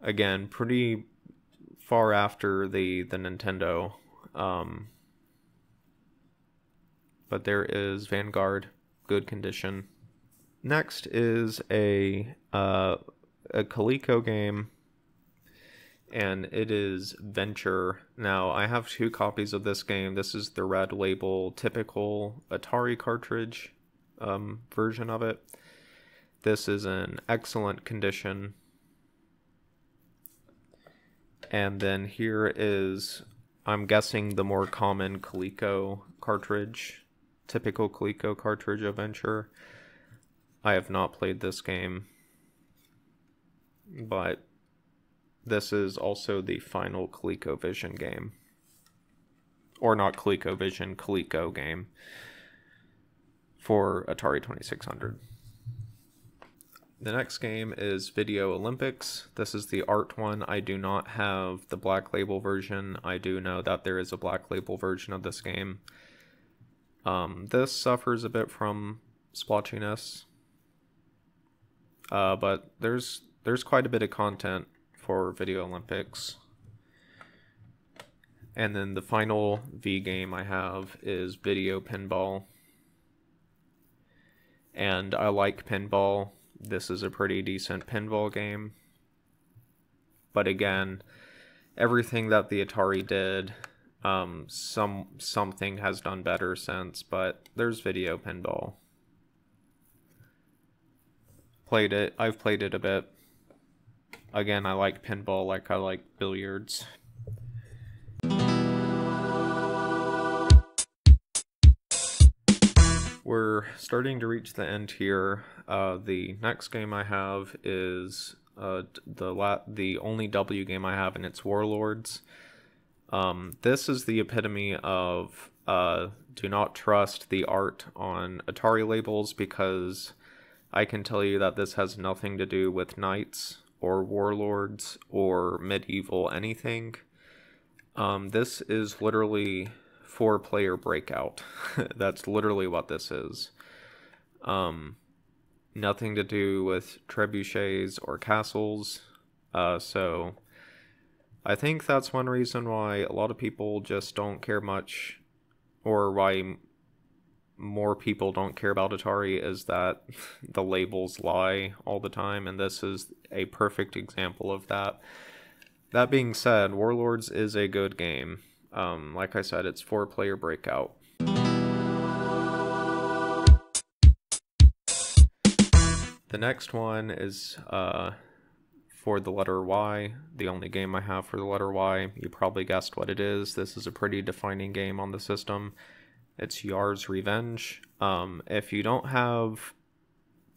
again, pretty far after the Nintendo. But there is Vanguard, good condition. Next is a Coleco game, and it is Venture. Now, I have 2 copies of this game. This is the red label, typical Atari cartridge version of it. This is in excellent condition. And then here is, I'm guessing, the more common Coleco cartridge. typical Coleco cartridge adventure. I have not played this game, but this is also the final ColecoVision game. Or not ColecoVision, Coleco game for Atari 2600. The next game is Video Olympics. This is the art one. I do not have the black label version. I do know that there is a black label version of this game. This suffers a bit from splotchiness, but there's quite a bit of content for Video Olympics. And then the final V game I have is Video Pinball. And I like pinball. This is a pretty decent pinball game. But again, everything that the Atari did, something has done better since, but there's Video Pinball. I've played it a bit. Again, I like pinball like I like billiards. We're starting to reach the end here. The next game I have is the only W game I have, and it's Warlords. This is the epitome of do not trust the art on Atari labels, because I can tell you that this has nothing to do with Knights or Warlords or medieval anything. This is literally 4-player Breakout. That's literally what this is. Nothing to do with trebuchets or castles. So I think that's one reason why a lot of people just don't care much, or why more people don't care about Atari, is that the labels lie all the time, and this is a perfect example of that. That being said, Warlords is a good game. Like I said, it's 4-player Breakout. The next one is for the letter Y, the only game I have for the letter Y. You probably guessed what it is. This is a pretty defining game on the system. It's Yar's Revenge. If you don't have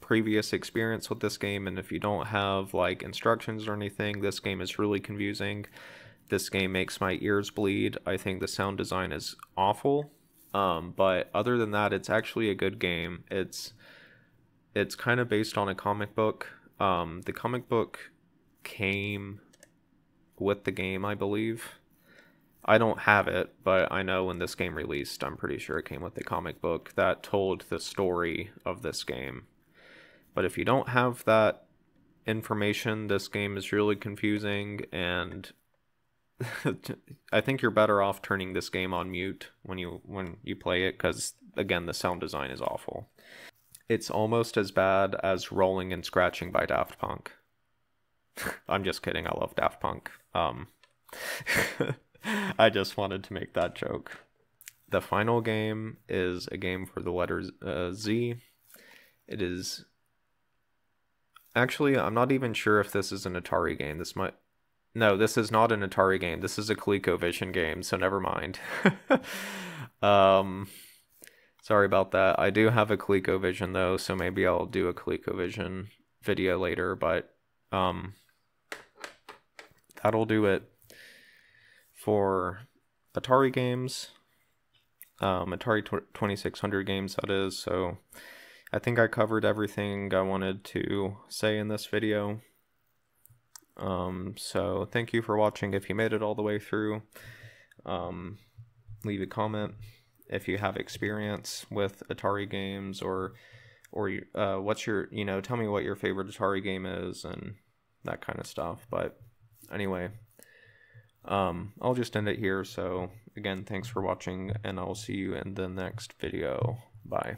previous experience with this game, and if you don't have like instructions or anything, this game is really confusing. This game makes my ears bleed. I think the sound design is awful. But other than that, it's actually a good game. It's kind of based on a comic book. The comic book came with the game, I believe. I don't have it, but I know when this game released, I'm pretty sure it came with the comic book that told the story of this game. But if you don't have that information, this game is really confusing, and I think you're better off turning this game on mute when you play it, because again, the sound design is awful. It's almost as bad as Rolling and Scratching by Daft Punk. I'm just kidding, I love Daft Punk. I just wanted to make that joke. The final game is a game for the letter Z. It is... Actually, I'm not even sure if this is an Atari game. No, this is not an Atari game. This is a ColecoVision game, so never mind. Sorry about that. I do have a ColecoVision though, so maybe I'll do a ColecoVision video later, but that'll do it for Atari games. Atari 2600 games, that is. So I think I covered everything I wanted to say in this video. So thank you for watching. If you made it all the way through, leave a comment if you have experience with Atari games, or what's your, tell me what your favorite Atari game is and that kind of stuff. But anyway, I'll just end it here. So again, thanks for watching, and I'll see you in the next video. Bye.